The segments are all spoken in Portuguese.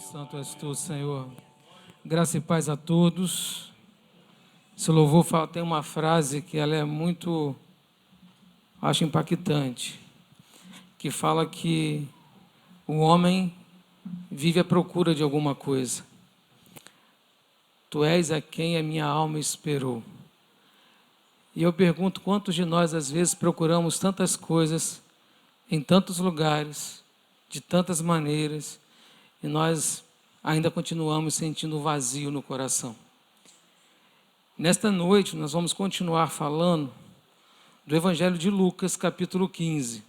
Santo és tu, Senhor. Graça e paz a todos. Esse louvor tem uma frase que ela é muito, acho impactante, que fala que o homem vive à procura de alguma coisa. Tu és a quem a minha alma esperou. E eu pergunto, quantos de nós às vezes procuramos tantas coisas em tantos lugares, de tantas maneiras, e nós ainda continuamos sentindo vazio no coração. Nesta noite nós vamos continuar falando do Evangelho de Lucas, capítulo 15.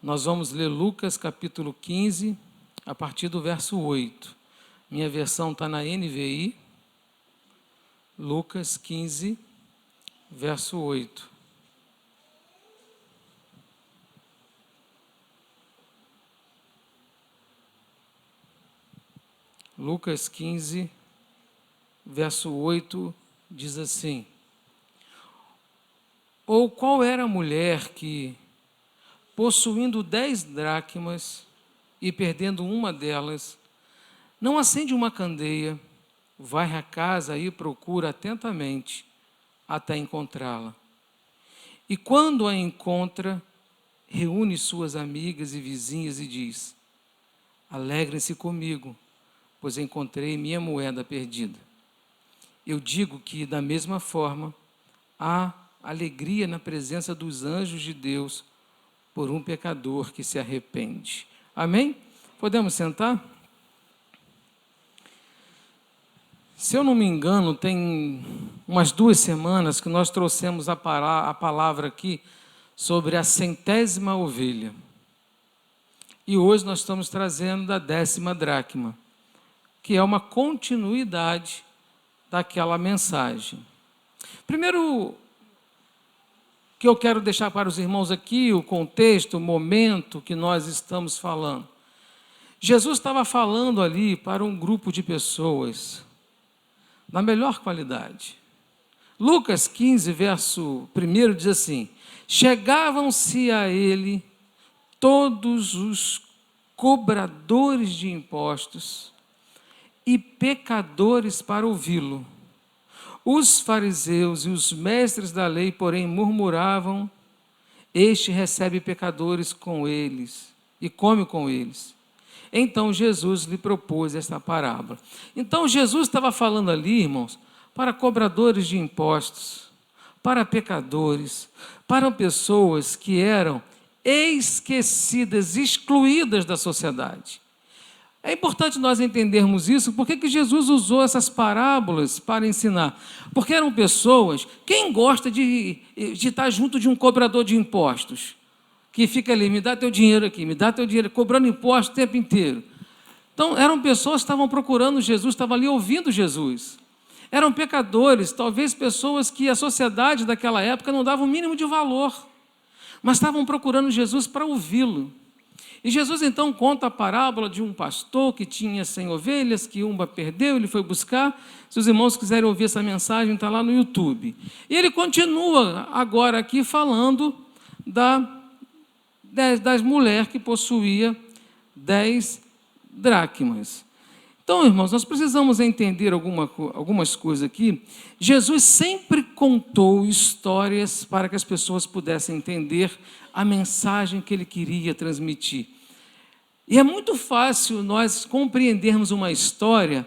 Nós vamos ler Lucas, capítulo 15, a partir do verso 8. Minha versão está na NVI. Lucas 15, verso 8. Lucas 15, verso 8, diz assim: Ou qual era a mulher que, possuindo 10 dracmas e perdendo uma delas, não acende uma candeia, vai à casa e procura atentamente até encontrá-la? E quando a encontra, reúne suas amigas e vizinhas e diz: Alegrem-se comigo, pois encontrei minha moeda perdida. Eu digo que, da mesma forma, há alegria na presença dos anjos de Deus por um pecador que se arrepende. Amém? Podemos sentar? Se eu não me engano, tem umas 2 semanas que nós trouxemos a palavra aqui sobre a 100ª ovelha. E hoje nós estamos trazendo da 10ª dracma, que é uma continuidade daquela mensagem. Primeiro, que eu quero deixar para os irmãos aqui, o contexto, o momento que nós estamos falando. Jesus estava falando ali para um grupo de pessoas, na melhor qualidade. Lucas 15, verso 1 diz assim: Chegavam-se a ele todos os cobradores de impostos e pecadores para ouvi-lo. Os fariseus e os mestres da lei, porém, murmuravam: Este recebe pecadores com eles e come com eles. Então Jesus lhe propôs esta parábola. Então Jesus estava falando ali, irmãos, para cobradores de impostos, para pecadores, para pessoas que eram esquecidas, excluídas da sociedade. É importante nós entendermos isso. Por que Jesus usou essas parábolas para ensinar? Porque eram pessoas... Quem gosta de estar junto de um cobrador de impostos? Que fica ali, me dá teu dinheiro aqui, me dá teu dinheiro, cobrando impostos o tempo inteiro. Então, eram pessoas que estavam procurando Jesus, estavam ali ouvindo Jesus. Eram pecadores, talvez pessoas que a sociedade daquela época não dava o mínimo de valor, mas estavam procurando Jesus para ouvi-lo. E Jesus então conta a parábola de um pastor que tinha 100 ovelhas, que uma perdeu, ele foi buscar. Se os irmãos quiserem ouvir essa mensagem, está lá no YouTube. E ele continua agora aqui falando das mulheres que possuía 10 dracmas. Então, irmãos, nós precisamos entender algumas coisas aqui. Jesus sempre contou histórias para que as pessoas pudessem entender a mensagem que ele queria transmitir. E é muito fácil nós compreendermos uma história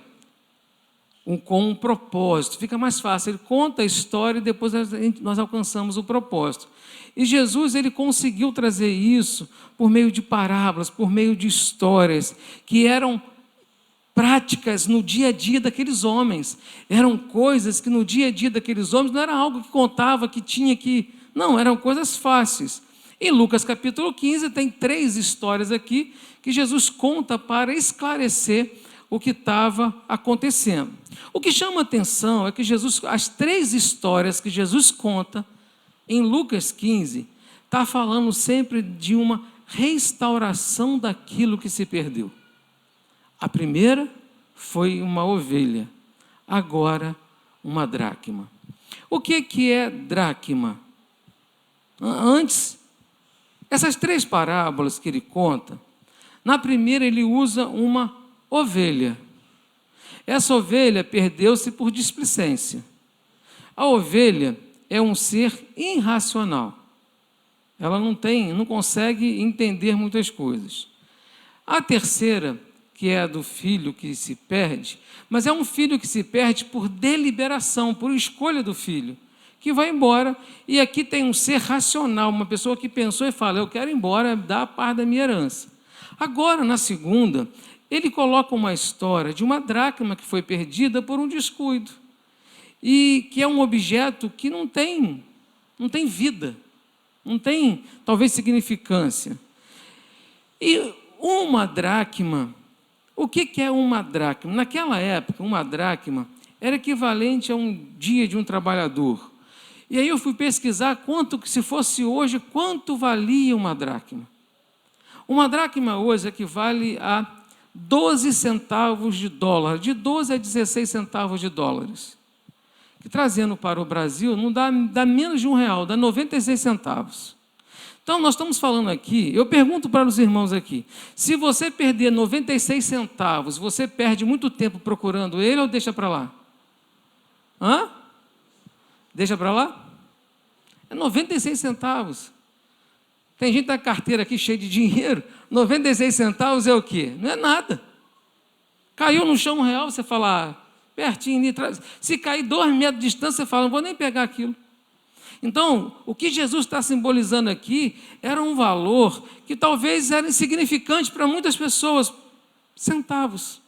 com um propósito. Fica mais fácil. Ele conta a história e depois nós alcançamos o propósito. E Jesus, ele conseguiu trazer isso por meio de parábolas, por meio de histórias que eram práticas no dia a dia daqueles homens. Eram coisas que no dia a dia daqueles homens não era algo que contava, que tinha que... Não, eram coisas fáceis. Em Lucas capítulo 15 tem 3 histórias aqui que Jesus conta para esclarecer o que estava acontecendo. O que chama a atenção é que as 3 histórias que Jesus conta em Lucas 15, está falando sempre de uma restauração daquilo que se perdeu. A primeira foi uma ovelha, agora uma dracma. O que é dracma? Antes, essas 3 parábolas que ele conta, Na primeira, ele usa uma ovelha. Essa ovelha perdeu-se por displicência. A ovelha é um ser irracional. Ela não consegue entender muitas coisas. A terceira, que é a do filho que se perde, mas é um filho que se perde por deliberação, por escolha do filho, que vai embora. E aqui tem um ser racional, uma pessoa que pensou e fala: eu quero ir embora, dar a parte da minha herança. Agora, na segunda, ele coloca uma história de uma dracma que foi perdida por um descuido, e que é um objeto que não tem vida, não tem, talvez, significância. E uma dracma, o que é uma dracma? Naquela época, uma dracma era equivalente a um dia de um trabalhador. E aí eu fui pesquisar quanto, se fosse hoje, quanto valia uma dracma. Uma dracma hoje equivale a 12 centavos de dólar, de 12 a 16 centavos de dólares. Que, trazendo para o Brasil, não dá menos de R$1, dá 96 centavos. Então, nós estamos falando aqui, eu pergunto para os irmãos aqui, se você perder 96 centavos, você perde muito tempo procurando ele ou deixa para lá? Hã? Deixa para lá? É 96 centavos. Tem gente na carteira aqui cheia de dinheiro, 96 centavos é o quê? Não é nada. Caiu no chão R$1, você fala, pertinho ali atrás. Se cair 2 metros de distância, você fala, não vou nem pegar aquilo. Então, o que Jesus está simbolizando aqui era um valor que talvez era insignificante para muitas pessoas. Centavos.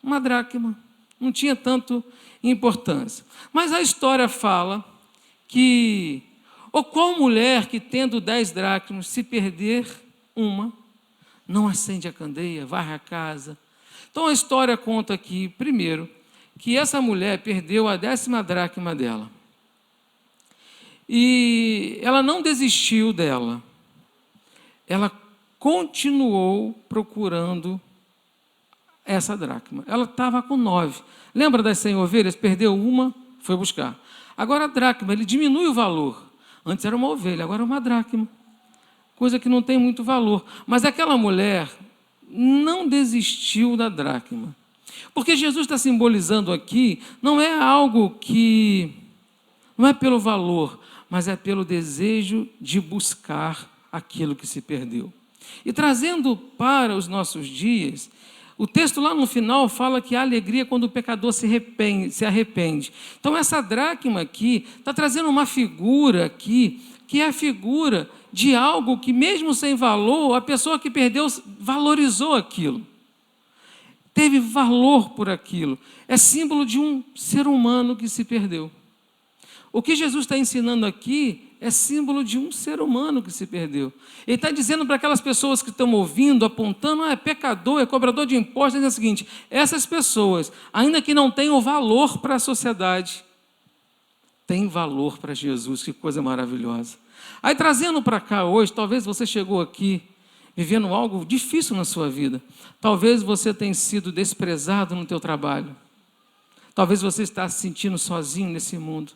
Uma dracma. Não tinha tanto importância. Mas a história fala que, ou qual mulher que tendo 10 dracmas, se perder uma, não acende a candeia, varre a casa. Então a história conta aqui, primeiro, que essa mulher perdeu a 10ª dracma dela. E ela não desistiu dela. Ela continuou procurando essa dracma. Ela estava com 9. Lembra das 100 ovelhas? Perdeu uma, foi buscar. Agora a dracma, ele diminui o valor. Antes era uma ovelha, agora é uma dracma. Coisa que não tem muito valor. Mas aquela mulher não desistiu da dracma. Porque Jesus está simbolizando aqui, não é algo que... não é pelo valor, mas é pelo desejo de buscar aquilo que se perdeu. E trazendo para os nossos dias, o texto lá no final fala que há alegria quando o pecador se arrepende. Então essa dracma aqui está trazendo uma figura aqui, que é a figura de algo que mesmo sem valor, a pessoa que perdeu valorizou aquilo. Teve valor por aquilo. É símbolo de um ser humano que se perdeu. O que Jesus está ensinando aqui é símbolo de um ser humano que se perdeu. Ele está dizendo para aquelas pessoas que estão ouvindo, apontando, é pecador, é cobrador de impostos, ele diz o seguinte: essas pessoas, ainda que não tenham valor para a sociedade, têm valor para Jesus. Que coisa maravilhosa. Aí, trazendo para cá hoje, talvez você chegou aqui vivendo algo difícil na sua vida. Talvez você tenha sido desprezado no teu trabalho. Talvez você está se sentindo sozinho nesse mundo.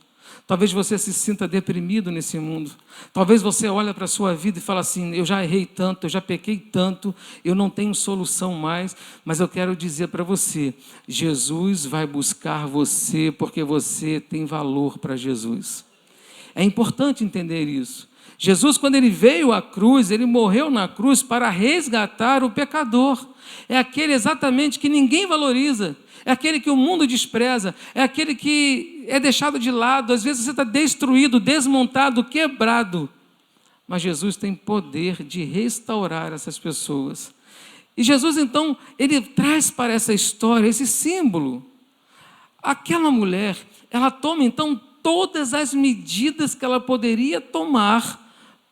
Talvez você se sinta deprimido nesse mundo. Talvez você olhe para a sua vida e fale assim: eu já errei tanto, eu já pequei tanto, eu não tenho solução mais. Mas eu quero dizer para você, Jesus vai buscar você porque você tem valor para Jesus. É importante entender isso. Jesus, quando ele veio à cruz, ele morreu na cruz para resgatar o pecador. É aquele exatamente que ninguém valoriza. É aquele que o mundo despreza, é aquele que é deixado de lado. Às vezes você está destruído, desmontado, quebrado. Mas Jesus tem poder de restaurar essas pessoas. E Jesus, então, ele traz para essa história esse símbolo. Aquela mulher, ela toma, então, todas as medidas que ela poderia tomar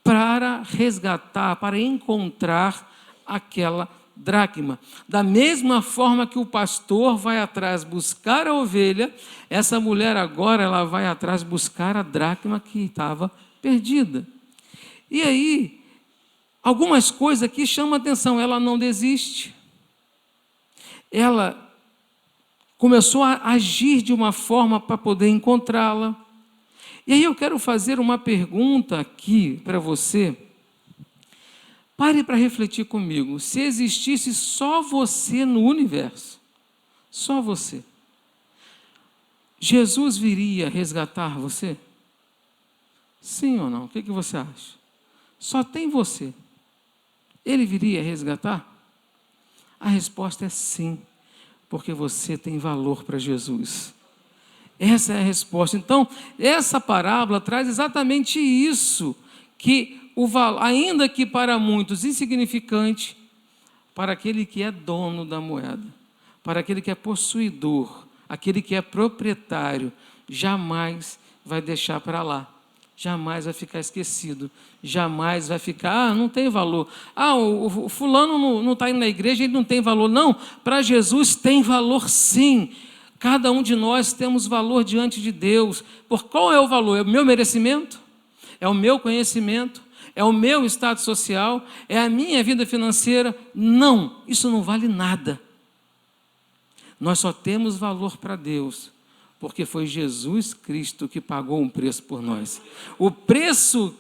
para resgatar, para encontrar aquela dracma. Da mesma forma que o pastor vai atrás buscar a ovelha, essa mulher agora ela vai atrás buscar a dracma que estava perdida. E aí, algumas coisas aqui chamam a atenção. Ela não desiste. Ela começou a agir de uma forma para poder encontrá-la. E aí eu quero fazer uma pergunta aqui para você. Pare para refletir comigo. Se existisse só você no universo, só você, Jesus viria resgatar você? Sim ou não? O que você acha? Só tem você. Ele viria resgatar? A resposta é sim, porque você tem valor para Jesus. Essa é a resposta. Então, essa parábola traz exatamente isso, que ainda que para muitos insignificante, para aquele que é dono da moeda, para aquele que é possuidor, aquele que é proprietário, jamais vai deixar para lá, jamais vai ficar esquecido, jamais vai ficar, não tem valor. O fulano não está indo na igreja, ele não tem valor. Não, para Jesus tem valor sim. Cada um de nós temos valor diante de Deus. Por qual é o valor? É o meu merecimento? É o meu conhecimento? É o meu status social? É a minha vida financeira? Não, isso não vale nada. Nós só temos valor para Deus, porque foi Jesus Cristo que pagou um preço por nós. O preço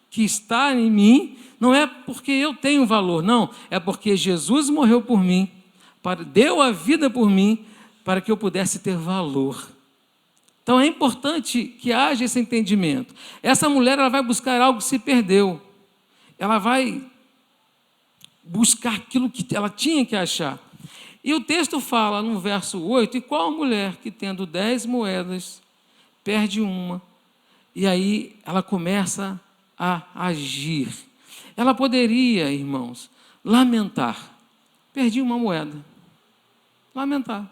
que está em mim não é porque eu tenho valor, não. É porque Jesus morreu por mim, deu a vida por mim, para que eu pudesse ter valor. Então é importante que haja esse entendimento. Essa mulher, ela vai buscar algo que se perdeu. Ela vai buscar aquilo que ela tinha que achar. E o texto fala no verso 8, e qual mulher que tendo 10 moedas, perde uma, e aí ela começa a agir. Ela poderia, irmãos, lamentar. Perdi uma moeda. Lamentar.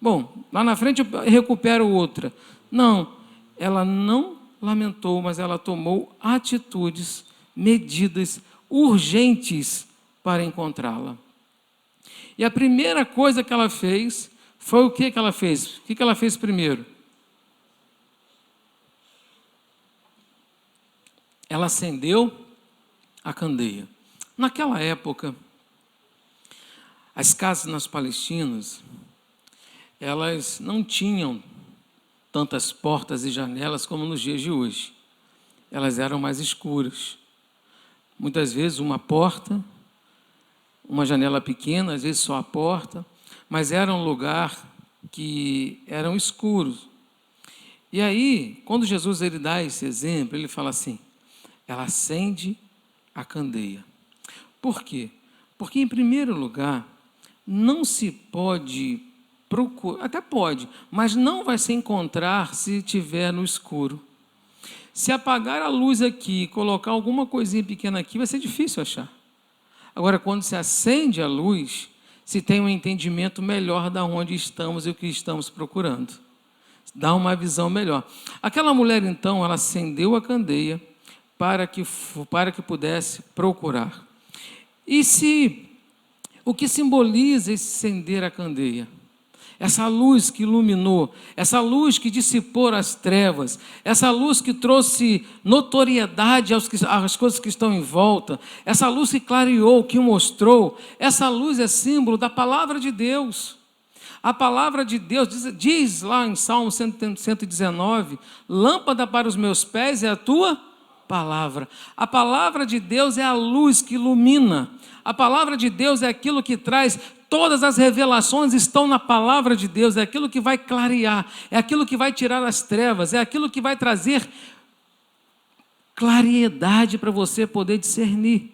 Bom, lá na frente eu recupero outra. Não, ela não lamentou, mas ela tomou atitudes, medidas urgentes para encontrá-la. E a primeira coisa que ela fez foi o que ela fez? O que ela fez primeiro? Ela acendeu a candeia. Naquela época, as casas nas Palestinas, elas não tinham tantas portas e janelas como nos dias de hoje. Elas eram mais escuras. Muitas vezes uma porta, uma janela pequena, às vezes só a porta, mas era um lugar que eram escuros. E aí, quando Jesus ele dá esse exemplo, ele fala assim, ela acende a candeia. Por quê? Porque, em primeiro lugar, não se pode procurar, até pode, mas não vai se encontrar se estiver no escuro. Se apagar a luz aqui e colocar alguma coisinha pequena aqui, vai ser difícil achar. Agora, quando se acende a luz, se tem um entendimento melhor de onde estamos e o que estamos procurando. Dá uma visão melhor. Aquela mulher, então, ela acendeu a candeia para que pudesse procurar. O que simboliza esse acender a candeia? Essa luz que iluminou, essa luz que dissipou as trevas, essa luz que trouxe notoriedade às coisas que estão em volta, essa luz que clareou, que mostrou, essa luz é símbolo da palavra de Deus. A palavra de Deus diz lá em Salmo 119, lâmpada para os meus pés é a tua palavra. A palavra de Deus é a luz que ilumina. A palavra de Deus é aquilo que traz, todas as revelações estão na palavra de Deus, é aquilo que vai clarear, é aquilo que vai tirar as trevas, é aquilo que vai trazer claridade para você poder discernir.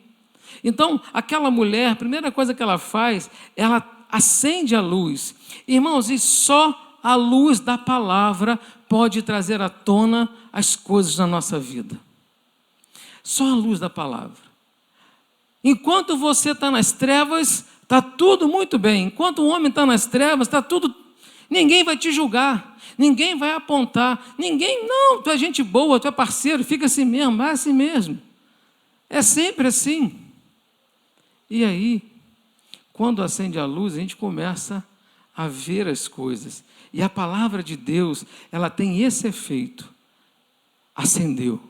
Então, aquela mulher, a primeira coisa que ela faz, ela acende a luz. Irmãos, e só a luz da palavra pode trazer à tona as coisas na nossa vida. Só a luz da palavra. Enquanto você está nas trevas, está tudo muito bem. Enquanto o homem está nas trevas, está tudo... Ninguém vai te julgar, ninguém vai apontar, não, tu é gente boa, tu é parceiro, fica assim mesmo, vai assim mesmo. É sempre assim. E aí, quando acende a luz, a gente começa a ver as coisas. E a palavra de Deus, ela tem esse efeito. Acendeu.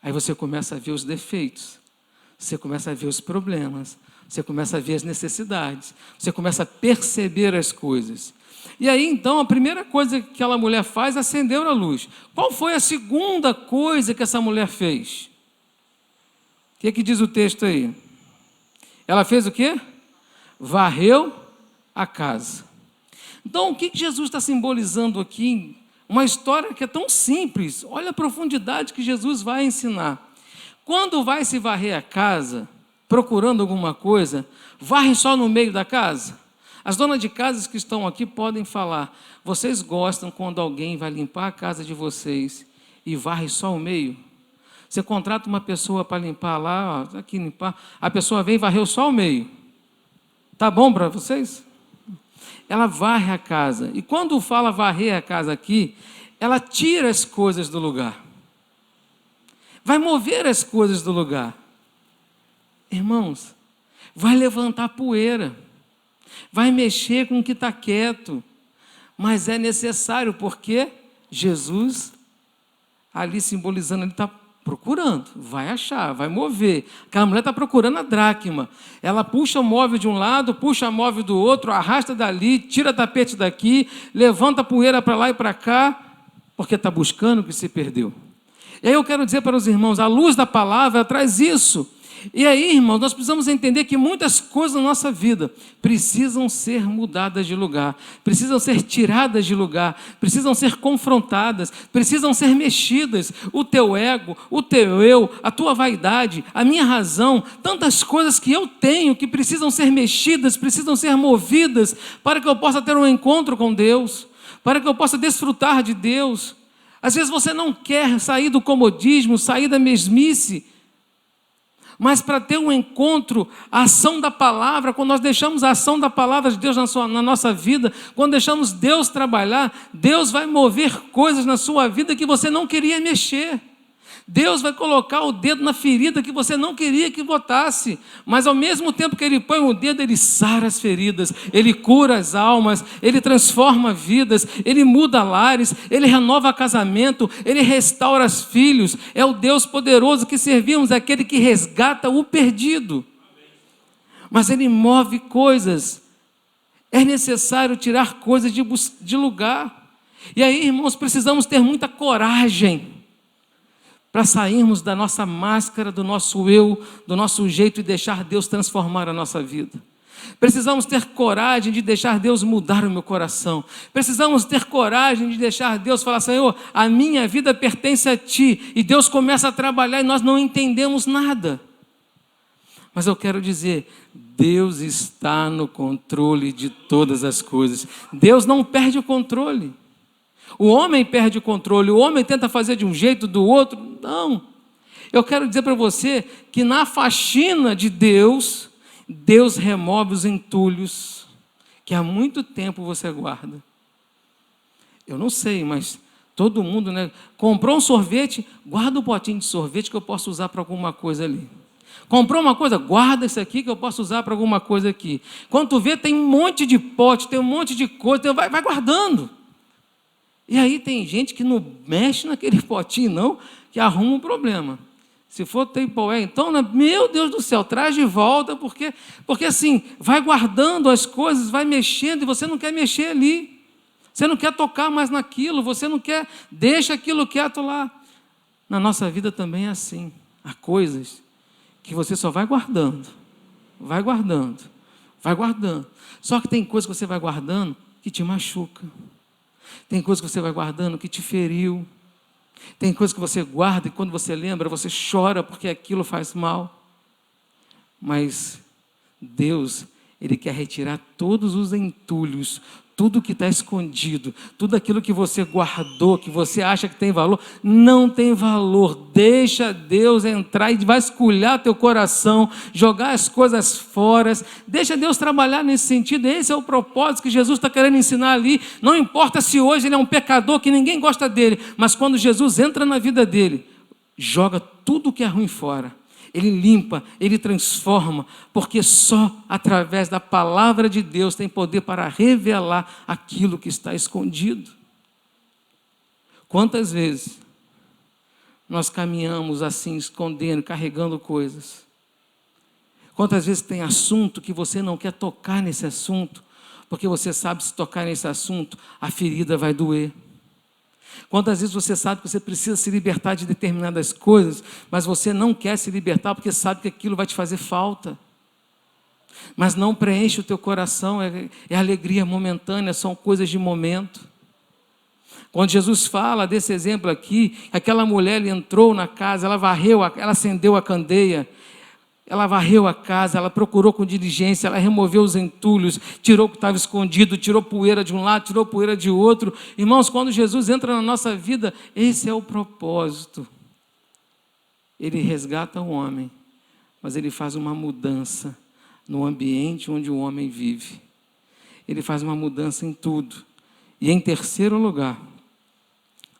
Aí você começa a ver os defeitos. Você começa a ver os problemas. Você começa a ver as necessidades. Você começa a perceber as coisas. E aí, então, a primeira coisa que aquela mulher faz é acender a luz. Qual foi a segunda coisa que essa mulher fez? O que diz o texto aí? Ela fez o quê? Varreu a casa. Então, o que Jesus está simbolizando aqui? Uma história que é tão simples. Olha a profundidade que Jesus vai ensinar. Quando vai se varrer a casa, procurando alguma coisa, varre só no meio da casa? As donas de casas que estão aqui podem falar. Vocês gostam quando alguém vai limpar a casa de vocês e varre só o meio? Você contrata uma pessoa para limpar lá, ó, aqui limpar, a pessoa vem e varreu só o meio. Tá bom para vocês? Ela varre a casa. E quando fala varrer a casa aqui, ela tira as coisas do lugar. Vai mover as coisas do lugar. Irmãos, vai levantar poeira. Vai mexer com o que está quieto. Mas é necessário, porque Jesus, ali simbolizando, ele está procurando, vai achar, vai mover. Aquela mulher está procurando a dracma. Ela puxa o móvel de um lado, puxa o móvel do outro, arrasta dali, tira tapete daqui, levanta a poeira para lá e para cá, porque está buscando o que se perdeu. E aí eu quero dizer para os irmãos, a luz da palavra traz isso. E aí, irmãos, nós precisamos entender que muitas coisas na nossa vida precisam ser mudadas de lugar, precisam ser tiradas de lugar, precisam ser confrontadas, precisam ser mexidas. O teu ego, o teu eu, a tua vaidade, a minha razão, tantas coisas que eu tenho que precisam ser mexidas, precisam ser movidas para que eu possa ter um encontro com Deus, para que eu possa desfrutar de Deus. Às vezes você não quer sair do comodismo, sair da mesmice, mas para ter um encontro, a ação da palavra, quando nós deixamos a ação da palavra de Deus na nossa vida, quando deixamos Deus trabalhar, Deus vai mover coisas na sua vida que você não queria mexer. Deus vai colocar o dedo na ferida que você não queria que botasse, mas ao mesmo tempo que Ele põe o dedo, Ele sara as feridas, Ele cura as almas, Ele transforma vidas, Ele muda lares, Ele renova casamento, Ele restaura os filhos. É o Deus poderoso que servimos, é aquele que resgata o perdido. Mas Ele move coisas, é necessário tirar coisas de lugar. E aí, irmãos, precisamos ter muita coragem para sairmos da nossa máscara, do nosso eu, do nosso jeito e deixar Deus transformar a nossa vida. Precisamos ter coragem de deixar Deus mudar o meu coração. Precisamos ter coragem de deixar Deus falar, Senhor, a minha vida pertence a Ti. E Deus começa a trabalhar e nós não entendemos nada. Mas eu quero dizer, Deus está no controle de todas as coisas. Deus não perde o controle. O homem perde o controle, o homem tenta fazer de um jeito, do outro. Não. Eu quero dizer para você que na faxina de Deus, Deus remove os entulhos que há muito tempo você guarda. Eu não sei, mas todo mundo, né? Comprou um sorvete, guarda o potinho de sorvete que eu posso usar para alguma coisa ali. Comprou uma coisa, guarda isso aqui que eu posso usar para alguma coisa aqui. Quando tu vê, tem um monte de pote, tem um monte de coisa, vai guardando. E aí tem gente que não mexe naquele potinho não, que arruma um problema. Se for Tupperware, então, meu Deus do céu, traz de volta, porque assim, vai guardando as coisas, vai mexendo, e você não quer mexer ali. Você não quer tocar mais naquilo, você não quer, deixa aquilo quieto lá. Na nossa vida também é assim. Há coisas que você só vai guardando, vai guardando, vai guardando. Só que tem coisas que você vai guardando que te machuca. Tem coisas que você vai guardando que te feriu. Tem coisas que você guarda e quando você lembra, você chora porque aquilo faz mal. Mas Deus, Ele quer retirar todos os entulhos, tudo que está escondido, tudo aquilo que você guardou, que você acha que tem valor, não tem valor. Deixa Deus entrar e vasculhar teu coração, jogar as coisas fora. Deixa Deus trabalhar nesse sentido. Esse é o propósito que Jesus está querendo ensinar ali. Não importa se hoje ele é um pecador, que ninguém gosta dele, mas quando Jesus entra na vida dele, joga tudo que é ruim fora. Ele limpa, Ele transforma, porque só através da palavra de Deus tem poder para revelar aquilo que está escondido. Quantas vezes nós caminhamos assim, escondendo, carregando coisas? Quantas vezes tem assunto que você não quer tocar nesse assunto, porque você sabe se tocar nesse assunto, a ferida vai doer. Quantas vezes você sabe que você precisa se libertar de determinadas coisas, mas você não quer se libertar porque sabe que aquilo vai te fazer falta. mas não preenche o teu coração, é alegria momentânea, são coisas de momento. Quando Jesus fala desse exemplo aqui, aquela mulher ele entrou na casa, ela varreu, ela acendeu a candeia, ela varreu a casa, ela procurou com diligência, ela removeu os entulhos, tirou o que estava escondido, tirou poeira de um lado, tirou poeira de outro. Irmãos, quando Jesus entra na nossa vida, esse é o propósito. Ele resgata o homem, mas ele faz uma mudança no ambiente onde o homem vive. Ele faz uma mudança em tudo. E em terceiro lugar,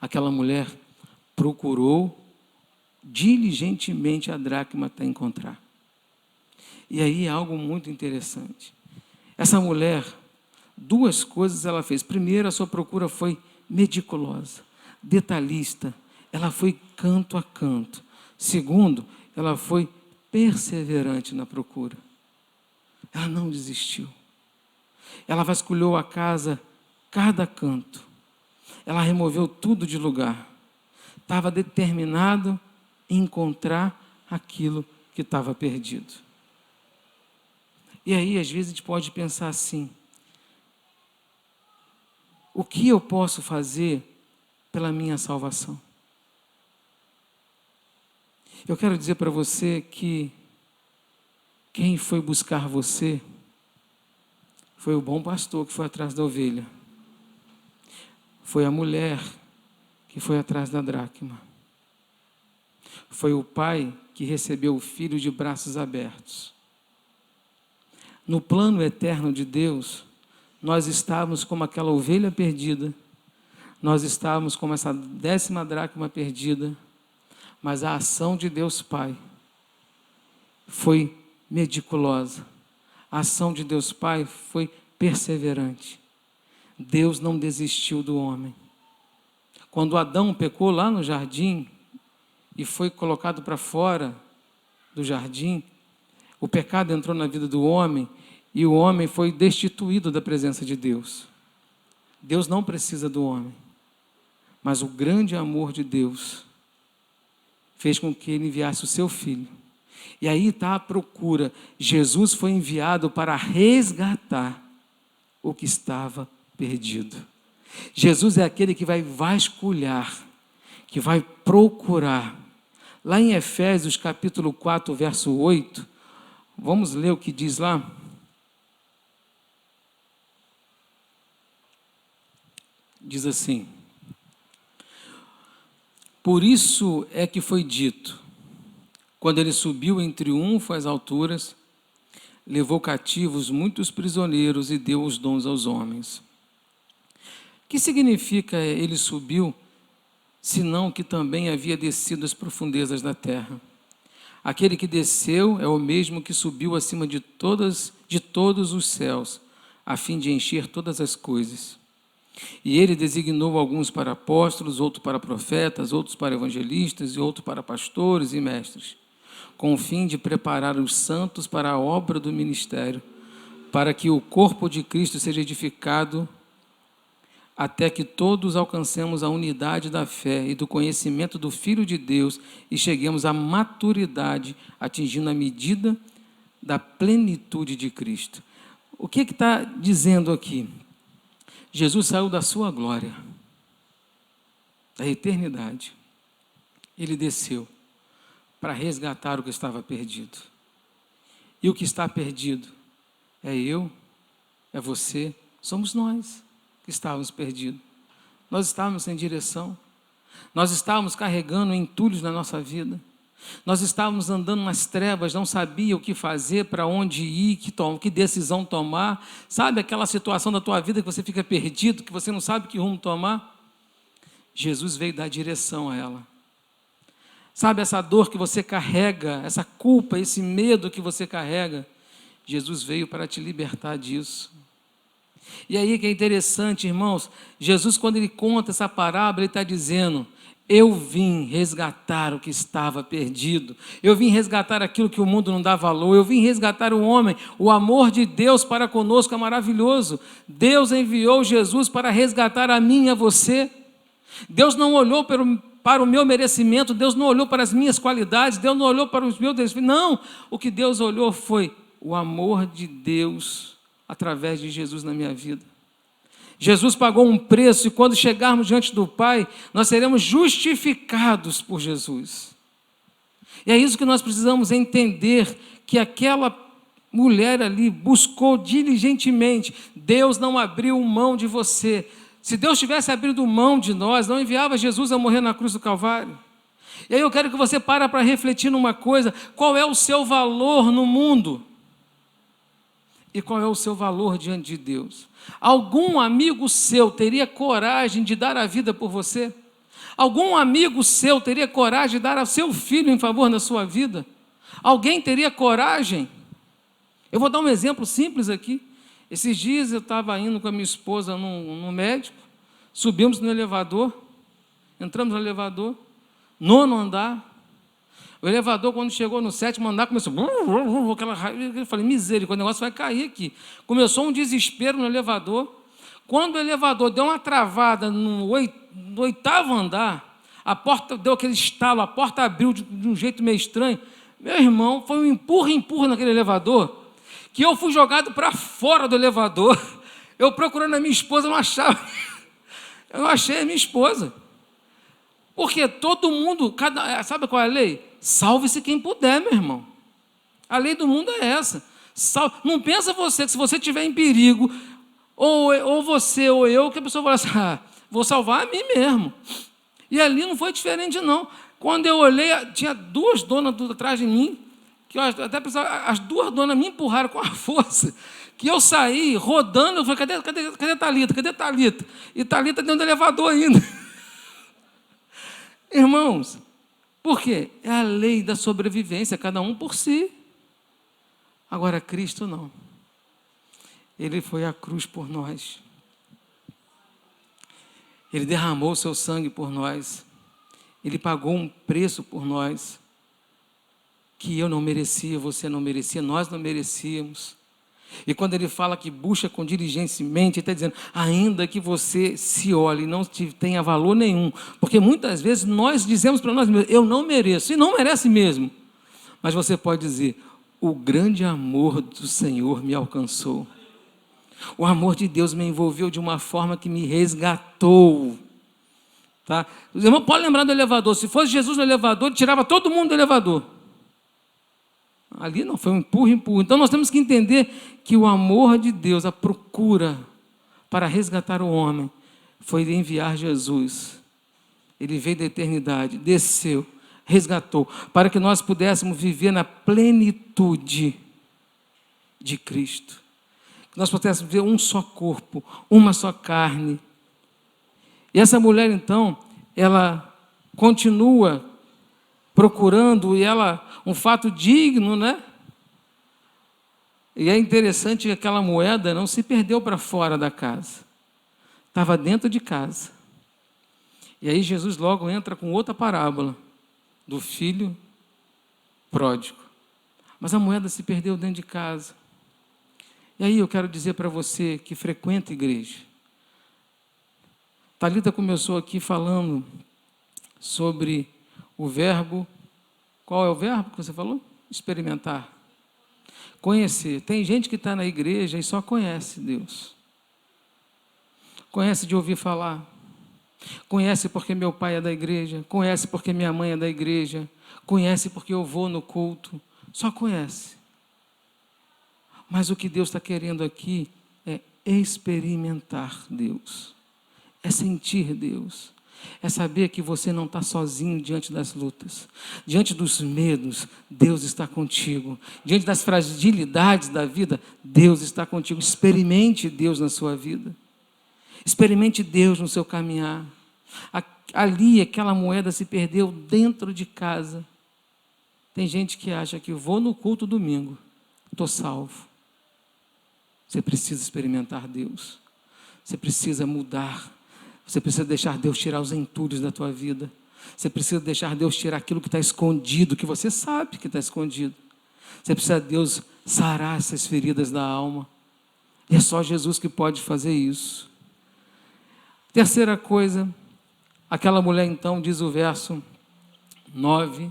aquela mulher procurou diligentemente a dracma até encontrar. E aí é algo muito interessante. Essa mulher, duas coisas ela fez. Primeiro, a sua procura foi meticulosa, detalhista. Ela foi canto a canto. Segundo, ela foi perseverante na procura. Ela não desistiu. Ela vasculhou a casa, cada canto. Ela removeu tudo de lugar. Estava determinado em encontrar aquilo que estava perdido. E aí, às vezes, a gente pode pensar assim: o que eu posso fazer pela minha salvação? Eu quero dizer para você que quem foi buscar você foi o bom pastor que foi atrás da ovelha. Foi a mulher que foi atrás da dracma. Foi o pai que recebeu o filho de braços abertos. No plano eterno de Deus, nós estávamos como aquela ovelha perdida, nós estávamos como essa 10ª dracma perdida, mas a ação de Deus Pai foi meticulosa, a ação de Deus Pai foi perseverante. Deus não desistiu do homem. Quando Adão pecou lá no jardim e foi colocado para fora do jardim, o pecado entrou na vida do homem e o homem foi destituído da presença de Deus. Deus não precisa do homem, mas o grande amor de Deus fez com que ele enviasse o seu filho. E aí está a procura. Jesus foi enviado para resgatar o que estava perdido. Jesus é aquele que vai vasculhar, que vai procurar. Lá em Efésios capítulo 4, verso 8, vamos ler o que diz lá? Diz assim: por isso é que foi dito, quando ele subiu em triunfo às alturas, levou cativos muitos prisioneiros e deu os dons aos homens. O que significa ele subiu, senão que também havia descido às profundezas da terra? Aquele que desceu é o mesmo que subiu acima de todos os céus, a fim de encher todas as coisas. E ele designou alguns para apóstolos, outros para profetas, outros para evangelistas e outros para pastores e mestres, com o fim de preparar os santos para a obra do ministério, para que o corpo de Cristo seja edificado até que todos alcancemos a unidade da fé e do conhecimento do Filho de Deus e cheguemos à maturidade, atingindo a medida da plenitude de Cristo. O que está dizendo aqui? Jesus saiu da sua glória, da eternidade. Ele desceu para resgatar o que estava perdido. E o que está perdido é eu, é você, somos nós que estávamos perdidos. Nós estávamos sem direção. Nós estávamos carregando entulhos na nossa vida. Nós estávamos andando nas trevas, não sabia o que fazer, para onde ir, que decisão tomar. Sabe aquela situação da tua vida que você fica perdido, que você não sabe que rumo tomar? Jesus veio dar direção a ela. Sabe essa dor que você carrega, essa culpa, esse medo que você carrega? Jesus veio para te libertar disso. E aí que é interessante, irmãos, Jesus, quando ele conta essa parábola, ele está dizendo: eu vim resgatar o que estava perdido, eu vim resgatar aquilo que o mundo não dá valor, eu vim resgatar o homem. O amor de Deus para conosco é maravilhoso. Deus enviou Jesus para resgatar a mim e a você. Deus não olhou para o meu merecimento, Deus não olhou para as minhas qualidades, Deus não olhou para os meus desvios. Não, o que Deus olhou foi o amor de Deus através de Jesus na minha vida. Jesus pagou um preço e quando chegarmos diante do Pai, nós seremos justificados por Jesus. E é isso que nós precisamos entender, que aquela mulher ali buscou diligentemente. Deus não abriu mão de você. Se Deus tivesse abrido mão de nós, não enviava Jesus a morrer na cruz do Calvário. E aí eu quero que você para refletir numa coisa: qual é o seu valor no mundo? E qual é o seu valor diante de Deus? Algum amigo seu teria coragem de dar a vida por você? Algum amigo seu teria coragem de dar ao seu filho em favor da sua vida? Alguém teria coragem? Eu vou dar um exemplo simples aqui. Esses dias eu estava indo com a minha esposa no médico, subimos no elevador, entramos no elevador, 9º andar. O elevador, quando chegou no 7º andar, começou aquela raiva. Eu falei, misericórdia, o negócio vai cair aqui. Começou um desespero no elevador. Quando o elevador deu uma travada no 8º andar, a porta deu aquele estalo, a porta abriu de um jeito meio estranho. Meu irmão, foi um empurra naquele elevador, que eu fui jogado para fora do elevador. Eu procurando a minha esposa, não achava. Eu não achei a minha esposa. Porque todo mundo, sabe qual é a lei? Salve-se quem puder, meu irmão. A lei do mundo é essa. Não pensa você que se você estiver em perigo, ou você ou eu, que a pessoa vai assim, vou salvar a mim mesmo. E ali não foi diferente, não. Quando eu olhei, tinha 2 donas atrás de mim, que eu até pensava, as 2 donas me empurraram com a força, que eu saí rodando. Eu falei, cadê Thalita? Cadê Thalita? E Thalita dentro do elevador ainda. Irmãos, por quê? É a lei da sobrevivência, cada um por si. Agora, Cristo não. Ele foi à cruz por nós. Ele derramou o seu sangue por nós. Ele pagou um preço por nós, que eu não merecia, você não merecia, nós não merecíamos. E quando ele fala que busca com diligentemente, ele está dizendo, ainda que você se olhe e não tenha valor nenhum, porque muitas vezes nós dizemos para nós mesmos, eu não mereço, e não merece mesmo. Mas você pode dizer, o grande amor do Senhor me alcançou. O amor de Deus me envolveu de uma forma que me resgatou. Tá? Os irmãos podem lembrar do elevador, se fosse Jesus no elevador, ele tirava todo mundo do elevador. Ali não, foi um empurra. Então nós temos que entender que o amor de Deus, a procura para resgatar o homem, foi enviar Jesus. Ele veio da eternidade, desceu, resgatou, para que nós pudéssemos viver na plenitude de Cristo. Que nós pudéssemos viver um só corpo, uma só carne. E essa mulher, então, ela continua procurando, e ela, um fato digno, né? E é interessante que aquela moeda não se perdeu para fora da casa, estava dentro de casa. E aí Jesus logo entra com outra parábola do filho pródigo. Mas a moeda se perdeu dentro de casa. E aí eu quero dizer para você que frequenta a igreja. Thalita começou aqui falando sobre o verbo. Qual é o verbo que você falou? Experimentar. Conhecer. Tem gente que está na igreja e só conhece Deus. Conhece de ouvir falar. Conhece porque meu pai é da igreja. Conhece porque minha mãe é da igreja. Conhece porque eu vou no culto. Só conhece. Mas o que Deus está querendo aqui é experimentar Deus. É sentir Deus. É saber que você não está sozinho diante das lutas. Diante dos medos, Deus está contigo. Diante das fragilidades da vida, Deus está contigo. Experimente Deus na sua vida. Experimente Deus no seu caminhar. Ali, aquela moeda se perdeu dentro de casa. Tem gente que acha que vou no culto domingo, estou salvo. Você precisa experimentar Deus. Você precisa mudar. Você precisa deixar Deus tirar os entulhos da tua vida. Você precisa deixar Deus tirar aquilo que está escondido, que você sabe que está escondido. Você precisa de Deus sarar essas feridas da alma. E é só Jesus que pode fazer isso. Terceira coisa, aquela mulher então, diz o verso 9,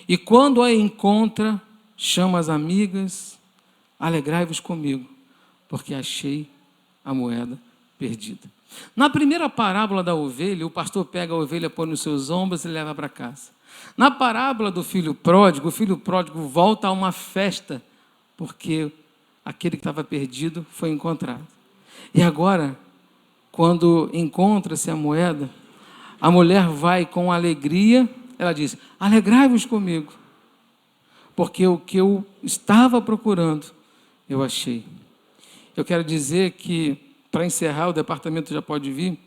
e quando a encontra, chama as amigas, Alegrai-vos comigo, porque achei a moeda perdida. Na primeira parábola da ovelha, o pastor pega a ovelha, põe nos seus ombros e leva para casa. Na parábola do filho pródigo, o filho pródigo volta a uma festa, porque aquele que estava perdido foi encontrado. E agora, quando encontra-se a moeda, a mulher vai com alegria, ela diz: alegrai-vos comigo, porque o que eu estava procurando, eu achei. Eu quero dizer que, para encerrar, o departamento já pode vir,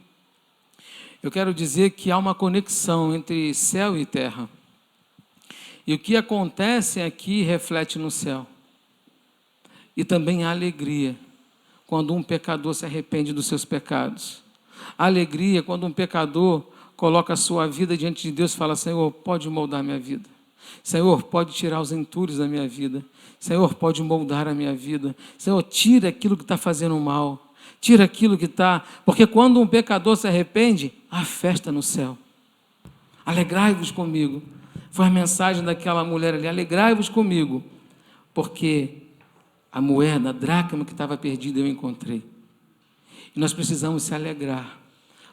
eu quero dizer que há uma conexão entre céu e terra. E o que acontece aqui reflete no céu. E também há alegria quando um pecador se arrepende dos seus pecados. A alegria quando um pecador coloca a sua vida diante de Deus e fala: Senhor, pode moldar a minha vida. Senhor, pode tirar os entulhos da minha vida. Senhor, pode moldar a minha vida. Senhor, tira aquilo que está fazendo mal. Tira aquilo que está... Porque quando um pecador se arrepende, há festa no céu. Alegrai-vos comigo. Foi a mensagem daquela mulher ali: alegrai-vos comigo, porque a moeda, a dracma que estava perdida, eu encontrei. E nós precisamos se alegrar,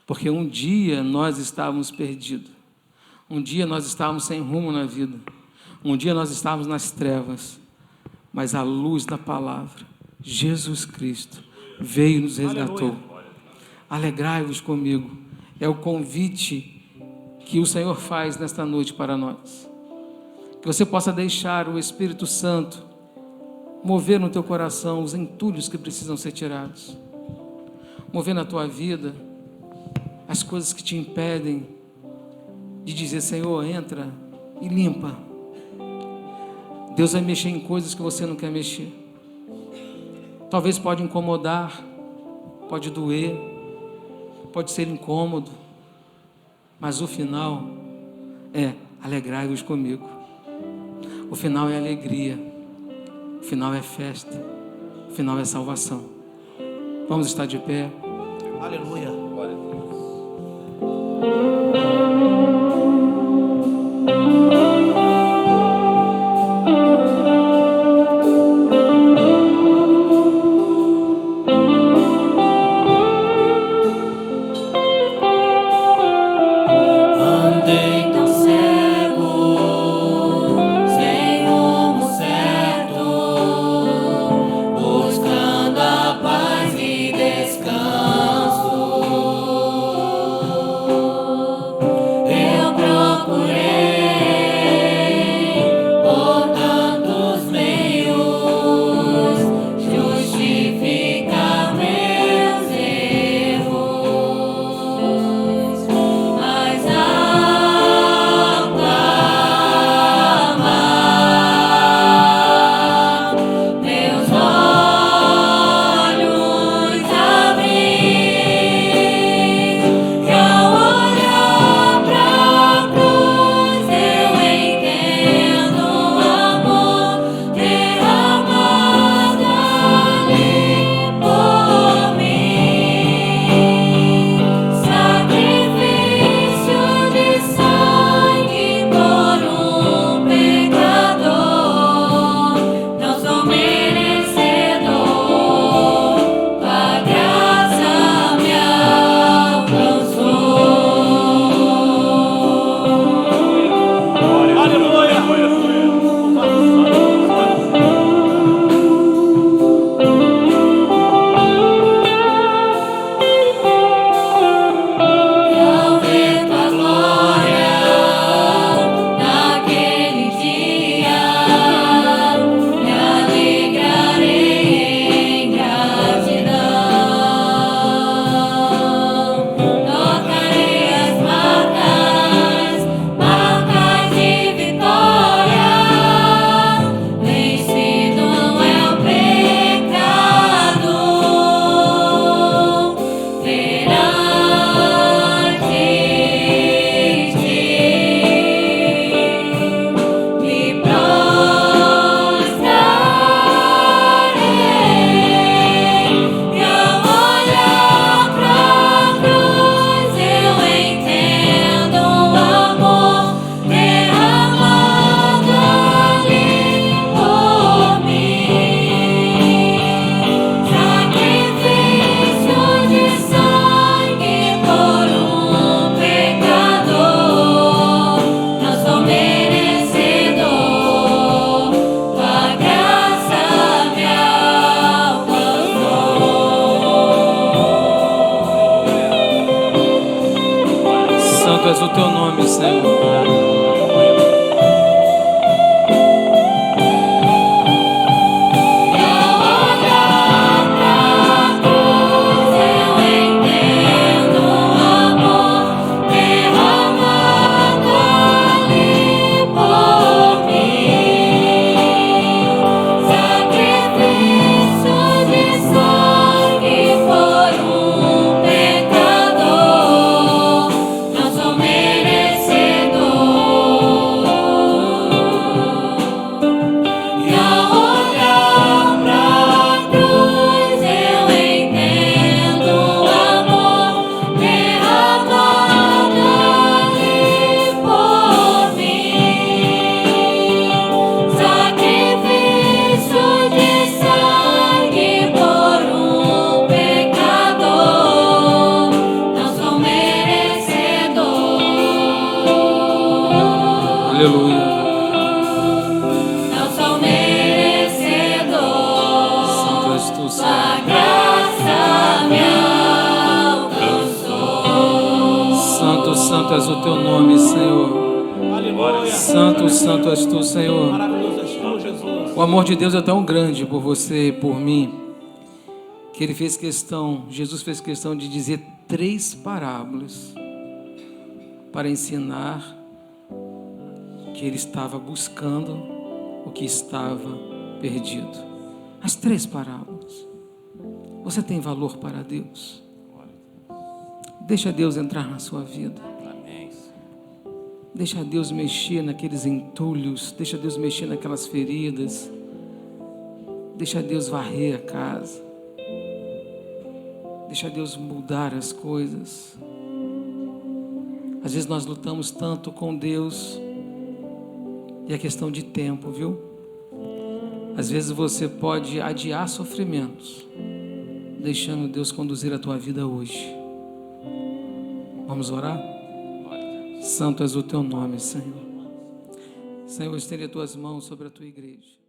porque um dia nós estávamos perdidos. Um dia nós estávamos sem rumo na vida. Um dia nós estávamos nas trevas. Mas a luz da palavra, Jesus Cristo, veio e nos resgatou. Alegrai-vos comigo. É o convite que o Senhor faz nesta noite para nós. Que você possa deixar o Espírito Santo mover no teu coração os entulhos que precisam ser tirados. Mover na tua vida as coisas que te impedem de dizer: Senhor, entra e limpa. Deus vai mexer em coisas que você não quer mexer. Talvez pode incomodar, pode doer, pode ser incômodo, mas o final é: alegrai-vos comigo. O final é alegria, o final é festa, o final é salvação. Vamos estar de pé. Aleluia. Glória a Deus. nome, Senhor. Aleluia. Não sou merecedor. Santo és tu, Senhor. A graça me alcançou. Santo, santo és o teu nome, Senhor. Aleluia. Santo, santo és tu, Senhor. Maravilhoso és tu, Jesus. O amor de Deus é tão grande por você e por mim, que ele fez questão, Jesus fez questão de dizer 3 parábolas para ensinar que ele estava buscando o que estava perdido. As 3 parábolas. Você tem valor para Deus? Deixa Deus entrar na sua vida. Deixa Deus mexer naqueles entulhos. Deixa Deus mexer naquelas feridas. Deixa Deus varrer a casa. Deixa Deus mudar as coisas. Às vezes nós lutamos tanto com Deus e é questão de tempo, viu? Às vezes você pode adiar sofrimentos, deixando Deus conduzir a tua vida hoje. Vamos orar? Santo és o teu nome, Senhor. Senhor, estende as tuas mãos sobre a tua igreja.